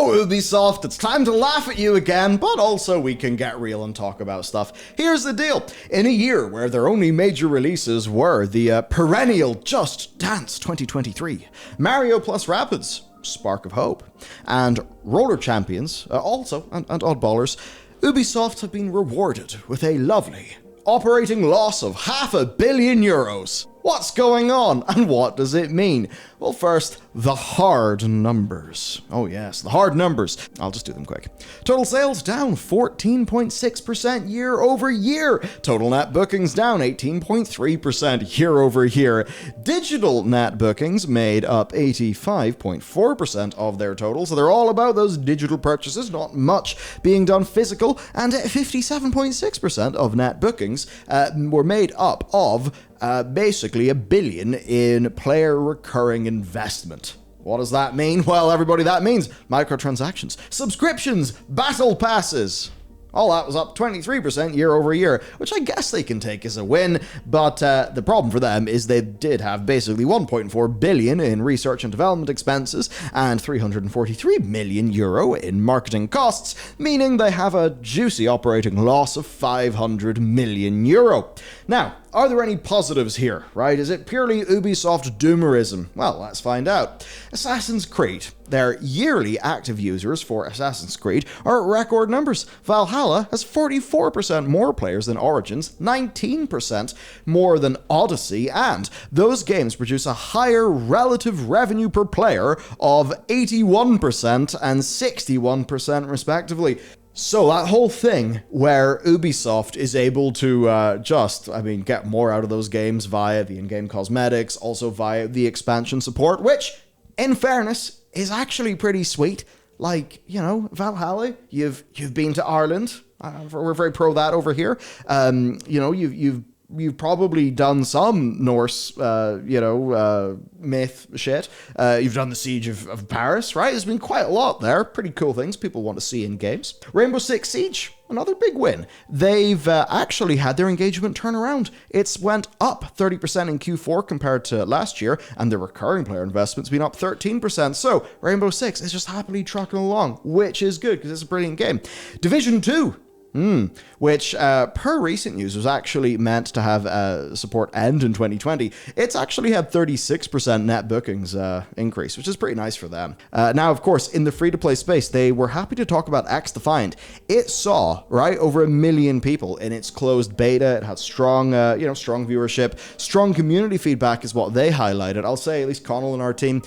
No, Ubisoft, it's time to laugh at you again, but also we can get real and talk about stuff. Here's the deal. In a year where their only major releases were the perennial Just Dance 2023, Mario plus Rabbids, Spark of Hope, and Roller Champions, and Oddballers, Ubisoft have been rewarded with a lovely operating loss of €500 million. What's going on, and what does it mean? Well, first, the hard numbers. Oh yes, the hard numbers. I'll just do them quick. Total sales down 14.6% year over year. Total net bookings down 18.3% year over year. Digital net bookings made up 85.4% of their total, so they're all about those digital purchases, not much being done physical, and 57.6% of net bookings were made up of basically $1 billion in player recurring investment. What does that mean? Well, everybody, that means microtransactions, subscriptions, battle passes. All that was up 23% year over year, which I guess they can take as a win, but the problem for them is they did have basically €1.4 billion in research and development expenses and €343 million in marketing costs, meaning they have a juicy operating loss of €500 million. Now, are there any positives here, right? Is it purely Ubisoft doomerism? Well, let's find out. Assassin's Creed. Their yearly active users for Assassin's Creed are at record numbers. Valhalla has 44% more players than Origins, 19% more than Odyssey, and those games produce a higher relative revenue per player of 81% and 61% respectively. So that whole thing where Ubisoft is able to get more out of those games via the in-game cosmetics, also via the expansion support, which, in fairness, is actually pretty sweet. Like, you know, Valhalla, you've been to Ireland. We're very pro that over here. You've probably done some Norse, myth shit. You've done the Siege of Paris, right? There's been quite a lot there. Pretty cool things people want to see in games. Rainbow Six Siege, another big win. They've actually had their engagement turn around. It's went up 30% in Q4 compared to last year, and the recurring player investment's been up 13%. So Rainbow Six is just happily trucking along, which is good because it's a brilliant game. Division 2. Which, per recent news, was actually meant to have support end in 2020. It's actually had 36% net bookings increase, which is pretty nice for them. Now, of course, in the free-to-play space, they were happy to talk about X-Defined. It saw, right, over 1 million people in its closed beta. It had strong viewership. Strong community feedback is what they highlighted. I'll say, at least Connell in our team,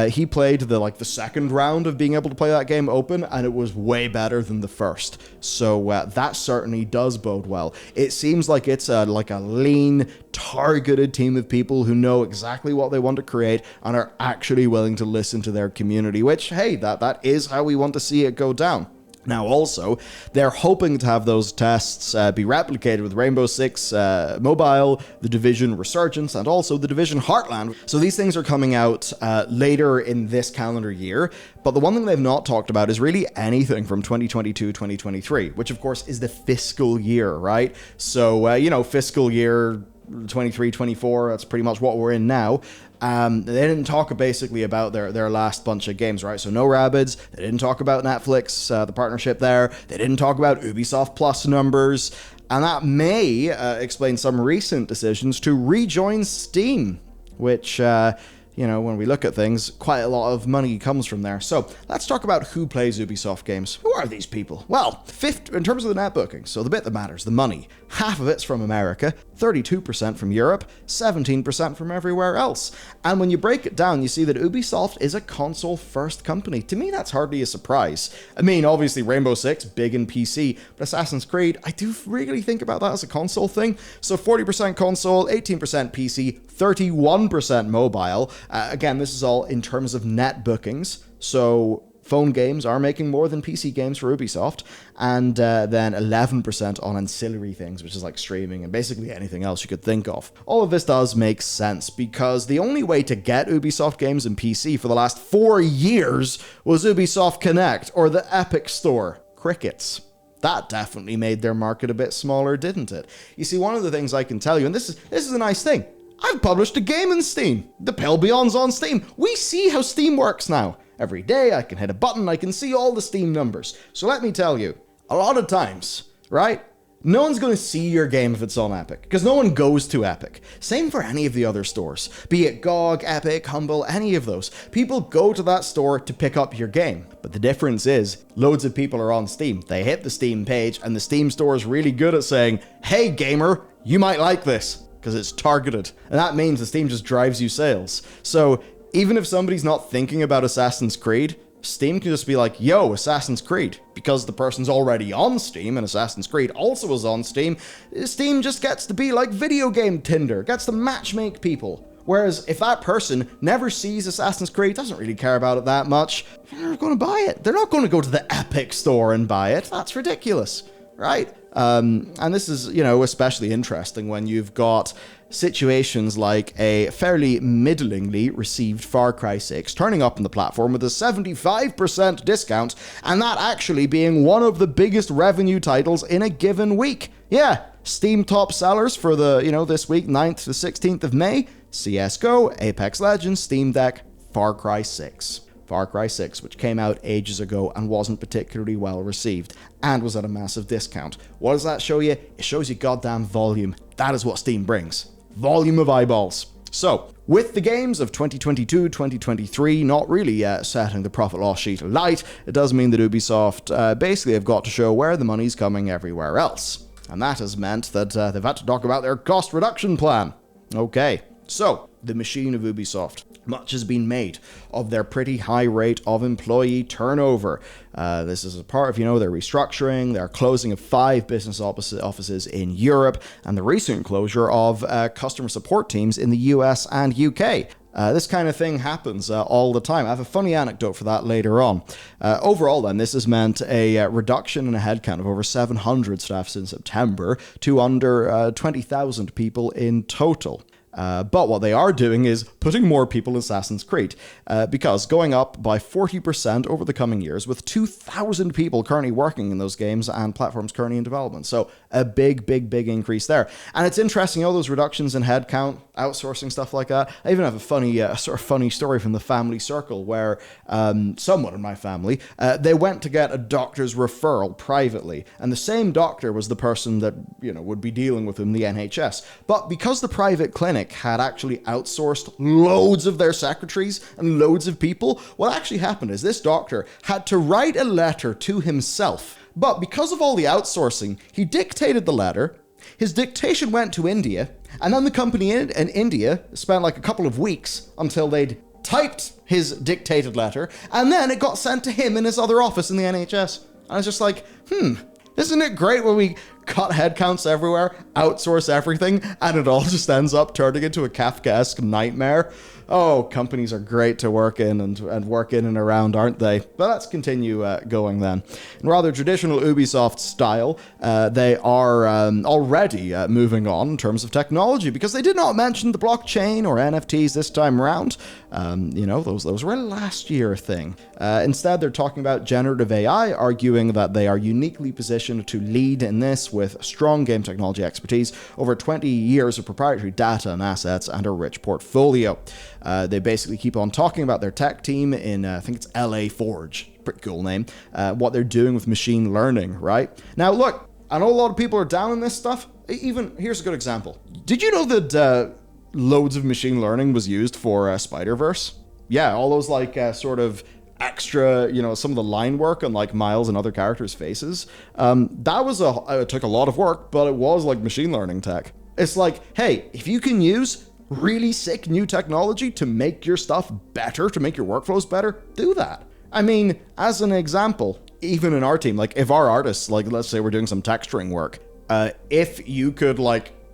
he played the second round of being able to play that game open, and it was way better than the first. So that certainly does bode well. It seems like it's a lean, targeted team of people who know exactly what they want to create and are actually willing to listen to their community, which, hey, that is how we want to see it go down. Now, also, they're hoping to have those tests be replicated with Rainbow Six Mobile, The Division Resurgence, and also The Division Heartland. So these things are coming out later in this calendar year, but the one thing they've not talked about is really anything from 2022-2023, which of course is the fiscal year, right? So, fiscal year 23-24, that's pretty much what we're in now. They didn't talk basically about their last bunch of games, right? So no Rabbids. They didn't talk about Netflix, the partnership there. They didn't talk about Ubisoft Plus numbers. And that may explain some recent decisions to rejoin Steam, which, when we look at things, quite a lot of money comes from there. So let's talk about who plays Ubisoft games. Who are these people? Well, in terms of the net bookings, so the bit that matters, the money, half of it's from America, 32% from Europe, 17% from everywhere else. And when you break it down, you see that Ubisoft is a console-first company. To me, that's hardly a surprise. I mean, obviously, Rainbow Six, big in PC, but Assassin's Creed, I do really think about that as a console thing. So 40% console, 18% PC, 31% mobile. Again, this is all in terms of net bookings. So phone games are making more than PC games for Ubisoft, and then 11% on ancillary things, which is like streaming and basically anything else you could think of. All of this does make sense because the only way to get Ubisoft games in PC for the last 4 years was Ubisoft Connect or the Epic Store. Crickets. That definitely made their market a bit smaller, didn't it? You see, one of the things I can tell you, and this is a nice thing, I've published a game in Steam. The Pale Beyond's on Steam. We see how Steam works now. every day. I can hit a button. I can see all the Steam numbers. So let me tell you, a lot of times, right? No one's going to see your game if it's on Epic, because no one goes to Epic. Same for any of the other stores, be it GOG, Epic, Humble, any of those. People go to that store to pick up your game. But the difference is, loads of people are on Steam. They hit the Steam page, and the Steam store is really good at saying, hey gamer, you might like this, because it's targeted. And that means the Steam just drives you sales. So even if somebody's not thinking about Assassin's Creed, Steam can just be like, yo, Assassin's Creed. Because the person's already on Steam, and Assassin's Creed also is on Steam, Steam just gets to be like video game Tinder, gets to matchmake people. Whereas if that person never sees Assassin's Creed, doesn't really care about it that much, they're not going to buy it. They're not going to go to the Epic store and buy it. That's ridiculous, right? And this is, especially interesting when you've got situations like a fairly middlingly received Far Cry 6 turning up on the platform with a 75% discount, and that actually being one of the biggest revenue titles in a given week. Yeah, Steam top sellers for the, this week, 9th to 16th of May, CSGO, Apex Legends, Steam Deck, Far Cry 6. Far Cry 6, which came out ages ago and wasn't particularly well received, and was at a massive discount. What does that show you? It shows you goddamn volume. That is what Steam brings. Volume of eyeballs. So, with the games of 2022-2023 not really setting the profit loss sheet alight, it does mean that Ubisoft basically have got to show where the money's coming everywhere else. And that has meant that they've had to talk about their cost reduction plan. Okay, so, the machine of Ubisoft. Much has been made of their pretty high rate of employee turnover. This is a part of, their restructuring, their closing of 5 business offices in Europe, and the recent closure of customer support teams in the US and UK. This kind of thing happens all the time. I have a funny anecdote for that later on. Overall, then, this has meant a reduction in a headcount of over 700 staff since September to under 20,000 people in total. But what they are doing is putting more people in Assassin's Creed, because going up by 40% over the coming years, with 2,000 people currently working in those games and platforms currently in development. So a big increase there. And it's interesting, all those reductions in headcount, outsourcing, stuff like that. I even have a funny story from the family circle where someone in my family, they went to get a doctor's referral privately, and the same doctor was the person that would be dealing with him, the NHS. But because the private clinic had actually outsourced loads of their secretaries and loads of people, what actually happened is this doctor had to write a letter to himself. But because of all the outsourcing, he dictated the letter, his dictation went to India, and then the company in India spent like a couple of weeks until they'd typed his dictated letter, and then it got sent to him in his other office in the NHS. And I was just like, isn't it great when we cut headcounts everywhere, outsource everything, and it all just ends up turning into a Kafkaesque nightmare? Oh, companies are great to work in and work in and around, aren't they? But let's continue going then. In rather traditional Ubisoft style, they are already moving on in terms of technology, because they did not mention the blockchain or NFTs this time around. Those were a last year thing. Instead, they're talking about generative AI, arguing that they are uniquely positioned to lead in this with strong game technology expertise, over 20 years of proprietary data and assets, and a rich portfolio. They basically keep on talking about their tech team in, I think it's LA Forge, pretty cool name, what they're doing with machine learning, right? Now, look, I know a lot of people are down on this stuff. Even, here's a good example. Did you know that loads of machine learning was used for Spider-Verse? Yeah, all those sort of extra, some of the line work on like Miles and other characters' faces. It took a lot of work, but it was like machine learning tech. It's like, hey, if you can use really sick new technology to make your stuff better, to make your workflows better, do that. I mean, as an example, even in our team, like if our artists, like let's say we're doing some texturing work, if you could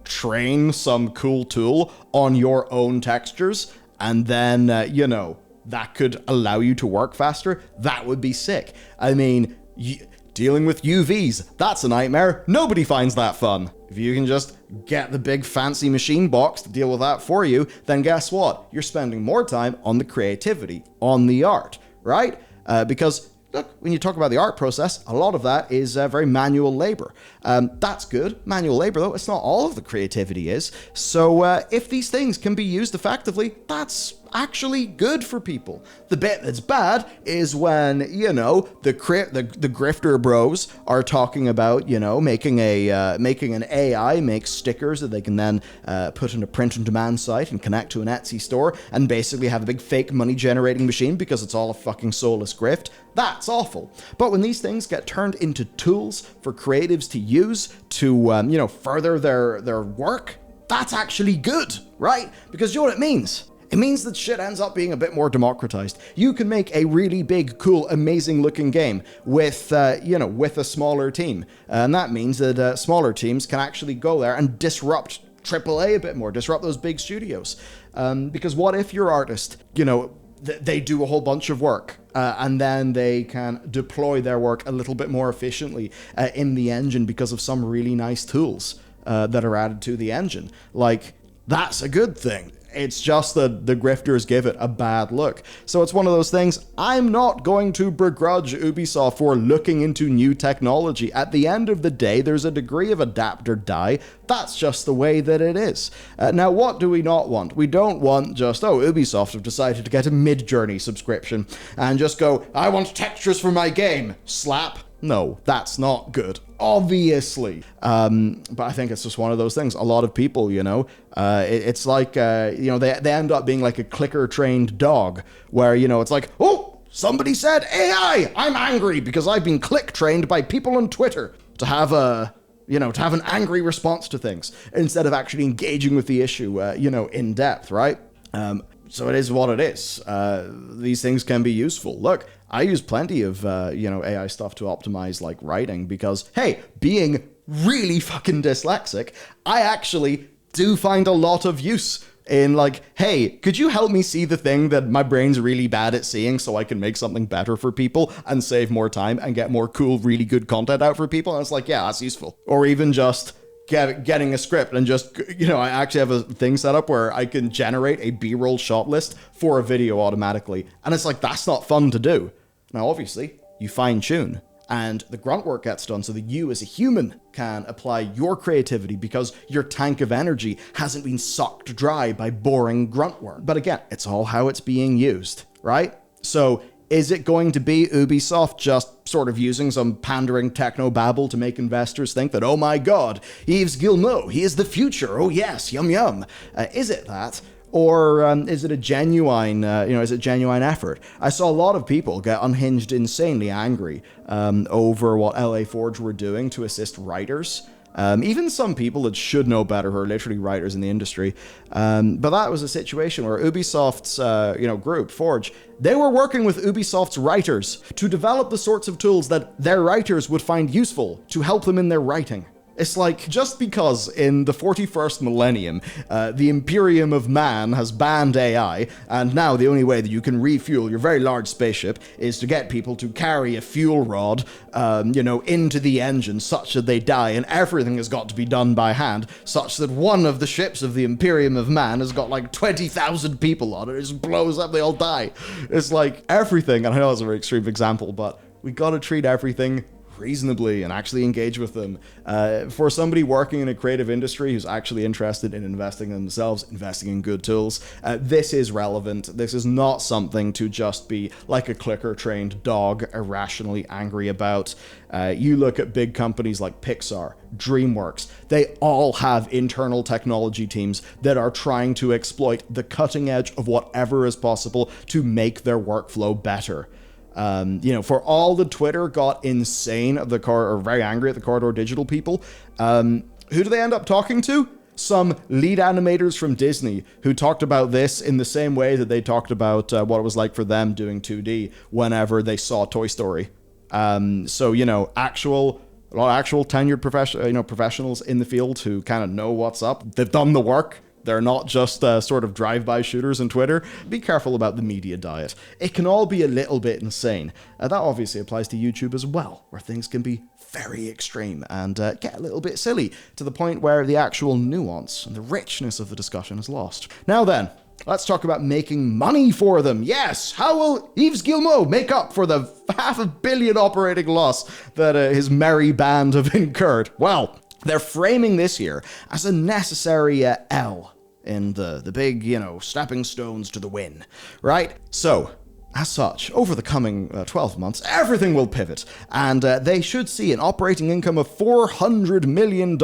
train some cool tool on your own textures and then, that could allow you to work faster, that would be sick. I mean, dealing with UVs, that's a nightmare. Nobody finds that fun. If you can just get the big fancy machine box to deal with that for you, then guess what? You're spending more time on the creativity, on the art, right? Because look, when you talk about the art process, a lot of that is very manual labor. That's good. Manual labor, though, it's not all of the creativity is. So if these things can be used effectively, that's actually good for people. The bit that's bad is when, you know, the grifter bros are talking about, you know, making an AI make stickers that they can then put in a print-on-demand site and connect to an Etsy store and basically have a big fake money-generating machine because it's all a fucking soulless grift. That's awful. But when these things get turned into tools for creatives to use to, further their work, that's actually good, right? Because you know what it means? It means that shit ends up being a bit more democratized. You can make a really big, cool, amazing-looking game with a smaller team. And that means that smaller teams can actually go there and disrupt AAA a bit more, disrupt those big studios. Because what if your artist, they do a whole bunch of work, and then they can deploy their work a little bit more efficiently in the engine because of some really nice tools that are added to the engine. Like, that's a good thing. It's just that the grifters give it a bad look. So it's one of those things. I'm not going to begrudge Ubisoft for looking into new technology. At the end of the day, there's a degree of adapt or die. That's just the way that it is. Now, what do we not want? We don't want just, Ubisoft have decided to get a Mid-Journey subscription and just go, I want textures for my game. Slap. No, that's not good, obviously. But I think it's just one of those things. A lot of people, it's like, they end up being like a clicker-trained dog, where, it's like, oh, somebody said AI! I'm angry because I've been click-trained by people on Twitter to have an angry response to things, instead of actually engaging with the issue, in depth, right? So it is what it is. These things can be useful. Look, I use plenty of, AI stuff to optimize, like, writing because, hey, being really fucking dyslexic, I actually do find a lot of use in, like, hey, could you help me see the thing that my brain's really bad at seeing so I can make something better for people and save more time and get more cool, really good content out for people? And it's like, yeah, that's useful. Or even just getting a script and just, I actually have a thing set up where I can generate a B-roll shot list for a video automatically. And it's like, that's not fun to do. Now, obviously, you fine-tune, and the grunt work gets done so that you as a human can apply your creativity because your tank of energy hasn't been sucked dry by boring grunt work. But again, it's all how it's being used, right? So, is it going to be Ubisoft just sort of using some pandering techno-babble to make investors think that, oh my god, Yves Guillemot, he is the future, oh yes, yum yum. Is it that? Or is it a genuine, genuine effort? I saw a lot of people get unhinged, insanely angry over what LA Forge were doing to assist writers. Even some people that should know better, who are literally writers in the industry. But that was a situation where Ubisoft's, group, Forge, they were working with Ubisoft's writers to develop the sorts of tools that their writers would find useful to help them in their writing. It's like, just because in the 41st millennium, the Imperium of Man has banned AI, and now the only way that you can refuel your very large spaceship is to get people to carry a fuel rod, into the engine such that they die, and everything has got to be done by hand, such that one of the ships of the Imperium of Man has got like 20,000 people on it, it just blows up, they all die. It's like, everything, and I know it's a very extreme example, but we gotta treat everything reasonably and actually engage with them. For somebody working in a creative industry who's actually interested in investing in themselves, investing in good tools, this is relevant. This is not something to just be like a clicker-trained dog irrationally angry about. You look at big companies like Pixar, DreamWorks, they all have internal technology teams that are trying to exploit the cutting edge of whatever is possible to make their workflow better. For all the Twitter got insane or very angry at the Corridor Digital people, who do they end up talking to? Some lead animators from Disney who talked about this in the same way that they talked about what it was like for them doing 2D whenever they saw Toy Story. Actual tenured professionals in the field who kind of know what's up. They've done the work. They're not just sort of drive-by shooters on Twitter. Be careful about the media diet. It can all be a little bit insane. That obviously applies to YouTube as well, where things can be very extreme and get a little bit silly, to the point where the actual nuance and the richness of the discussion is lost. Now then, let's talk about making money for them. Yes, how will Yves Guillemot make up for the $500 million operating loss that his merry band have incurred? Well, they're framing this year as a necessary L in the big, stepping stones to the win, right? So, as such, over the coming 12 months, everything will pivot, and they should see an operating income of $400 million,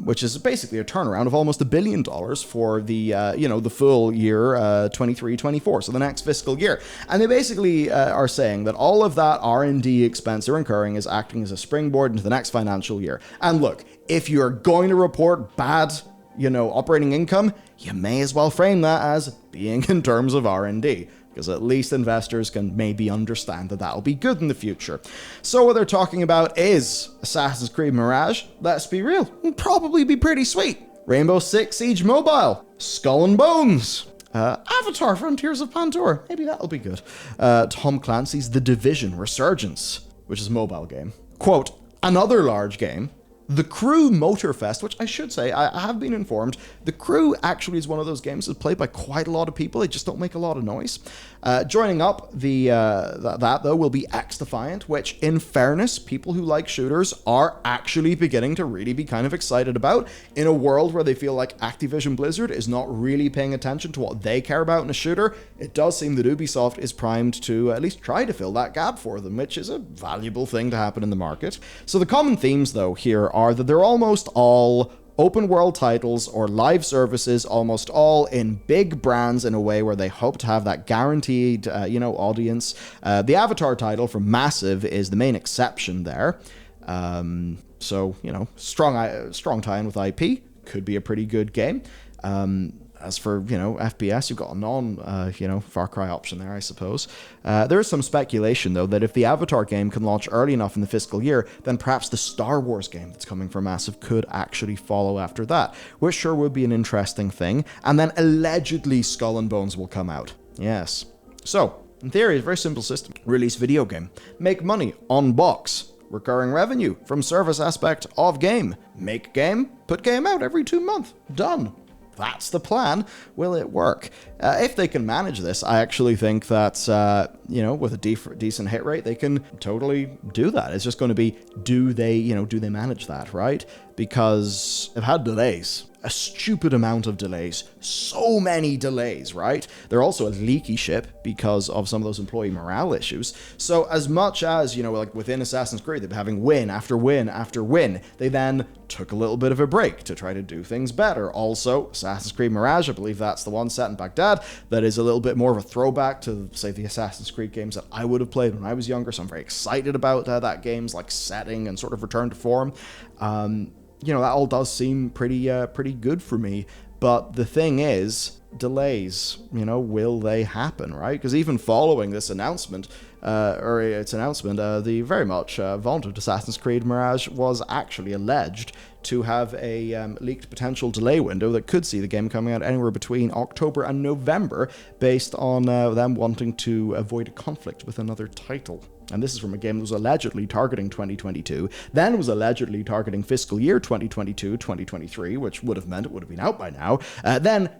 which is basically a turnaround of almost $1 billion for the, the full year 23-24, so the next fiscal year. And they basically are saying that all of that R&D expense they're incurring is acting as a springboard into the next financial year. And look, if you're going to report bad operating income, you may as well frame that as being in terms of R&D, because at least investors can maybe understand that that'll be good in the future. So what they're talking about is Assassin's Creed Mirage. Let's be real, it'll probably be pretty sweet. Rainbow Six Siege Mobile, Skull and Bones, Avatar Frontiers of Pandora, maybe that'll be good. Tom Clancy's The Division Resurgence, which is a mobile game. Quote, another large game, The Crew Motorfest, which I should say, I have been informed, The Crew actually is one of those games that's played by quite a lot of people. They just don't make a lot of noise. Joining up that though will be X Defiant, which in fairness, people who like shooters are actually beginning to really be kind of excited about in a world where they feel like Activision Blizzard is not really paying attention to what they care about in a shooter. It does seem that Ubisoft is primed to at least try to fill that gap for them, which is a valuable thing to happen in the market. So the common themes though here are that they're almost all open world titles or live services, almost all in big brands in a way where they hope to have that guaranteed, audience. The Avatar title from Massive is the main exception there. So, strong tie-in with IP. Could be a pretty good game. As for, FPS, you've got a Far Cry option there, I suppose. There is some speculation, though, that if the Avatar game can launch early enough in the fiscal year, then perhaps the Star Wars game that's coming from Massive could actually follow after that, which sure would be an interesting thing. And then allegedly Skull and Bones will come out. Yes. So, in theory, it's a very simple system. Release video game. Make money on box. Recurring revenue from service aspect of game. Make game, put game out every 2 months. Done. That's the plan. Will it work? If they can manage this, I actually think that, with a decent hit rate, they can totally do that. It's just going to be, do they manage that, right? Because they've had delays. A stupid amount of delays. So many delays, right? They're also a leaky ship because of some of those employee morale issues. So as much as, like within Assassin's Creed, they've been having win after win after win, they then took a little bit of a break to try to do things better. Also, Assassin's Creed Mirage, I believe that's the one set in Baghdad, that is a little bit more of a throwback to, say, the Assassin's Creed games that I would have played when I was younger, so I'm very excited about that game's like setting and sort of return to form. That all does seem pretty good for me. But the thing is, delays, will they happen, right? Because even following this announcement, the very much vaunted Assassin's Creed Mirage was actually alleged to have a leaked potential delay window that could see the game coming out anywhere between October and November, based on them wanting to avoid a conflict with another title. And this is from a game that was allegedly targeting 2022, then was allegedly targeting fiscal year 2022-2023, which would have meant it would have been out by now, then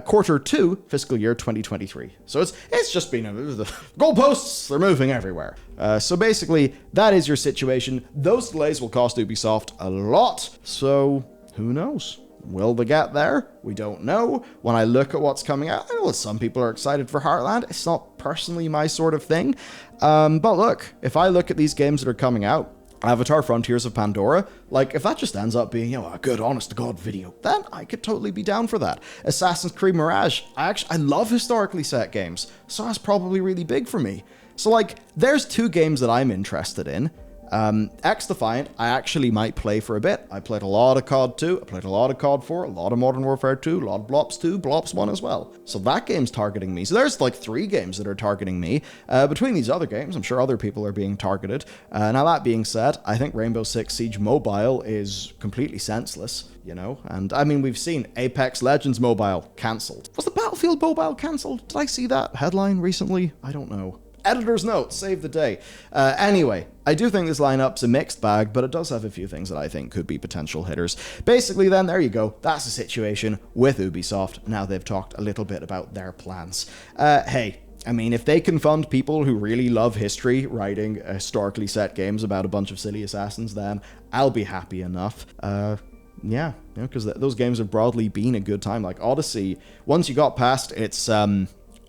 quarter 2, fiscal year 2023. So it's just been the goalposts, they're moving everywhere. So basically, that is your situation. Those delays will cost Ubisoft a lot, so who knows? Will they get there? We don't know. When I look at what's coming out, I know that some people are excited for Heartland. It's not personally my sort of thing. But look, if I look at these games that are coming out, Avatar Frontiers of Pandora, if that just ends up being, a good, honest-to-God video, then I could totally be down for that. Assassin's Creed Mirage, I love historically set games, so that's probably really big for me. So, there's 2 games that I'm interested in. X Defiant, I actually might play for a bit. I played a lot of COD 2, I played a lot of COD 4, a lot of Modern Warfare 2, a lot of Blops 2, Blops 1 as well. So that game's targeting me. So there's 3 games that are targeting me. Between these other games, I'm sure other people are being targeted. Now that being said, I think Rainbow Six Siege Mobile is completely senseless, and I mean, we've seen Apex Legends Mobile cancelled. Was the Battlefield Mobile cancelled? Did I see that headline recently? I don't know. Editor's note, save the day. Anyway, I do think this lineup's a mixed bag, but it does have a few things that I think could be potential hitters. Basically then, there you go. That's the situation with Ubisoft. Now they've talked a little bit about their plans. Hey, I mean, if they can fund people who really love history writing historically set games about a bunch of silly assassins, then I'll be happy enough. yeah, because those games have broadly been a good time. Like Odyssey, once you got past its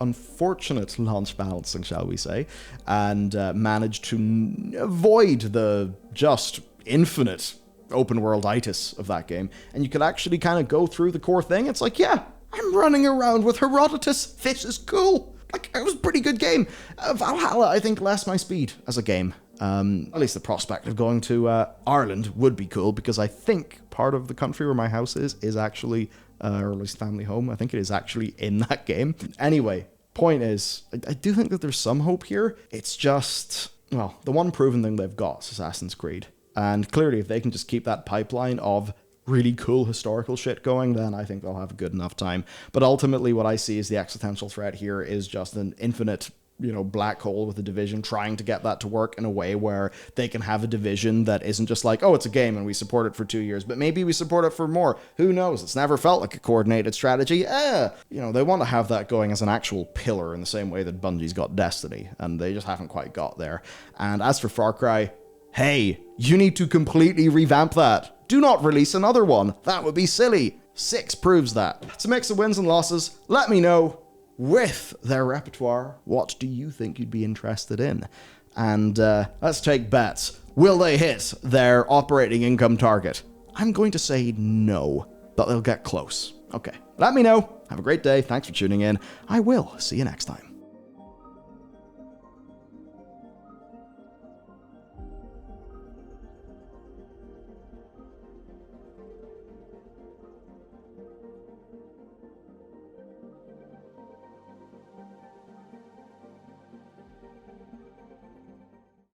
unfortunate launch balancing, shall we say, and managed to avoid the just infinite open world-itis of that game, and you could actually kind of go through the core thing, it's like, yeah, I'm running around with Herodotus. This is cool. Like, it was a pretty good game. Valhalla, I think, less my speed as a game. At least the prospect of going to Ireland would be cool, because I think part of the country where my house is actually, or at least family home, I think it is actually in that game. Anyway, point is, I do think that there's some hope here. It's just, well, the one proven thing they've got is Assassin's Creed. And clearly, if they can just keep that pipeline of really cool historical shit going, then I think they'll have a good enough time. But ultimately, what I see as the existential threat here is just an infinite, black hole with the Division, trying to get that to work in a way where they can have a Division that isn't just like, oh, it's a game and we support it for 2 years, but maybe we support it for more. Who knows? It's never felt like a coordinated strategy. They want to have that going as an actual pillar in the same way that Bungie's got Destiny, and they just haven't quite got there. And as for Far Cry, hey, you need to completely revamp that. Do not release another one. That would be silly. 6 proves that. It's a mix of wins and losses. Let me know, with their repertoire, what do you think you'd be interested in? And let's take bets. Will they hit their operating income target? I'm going to say no, but they'll get close. Okay, let me know. Have a great day. Thanks for tuning in. I will see you next time.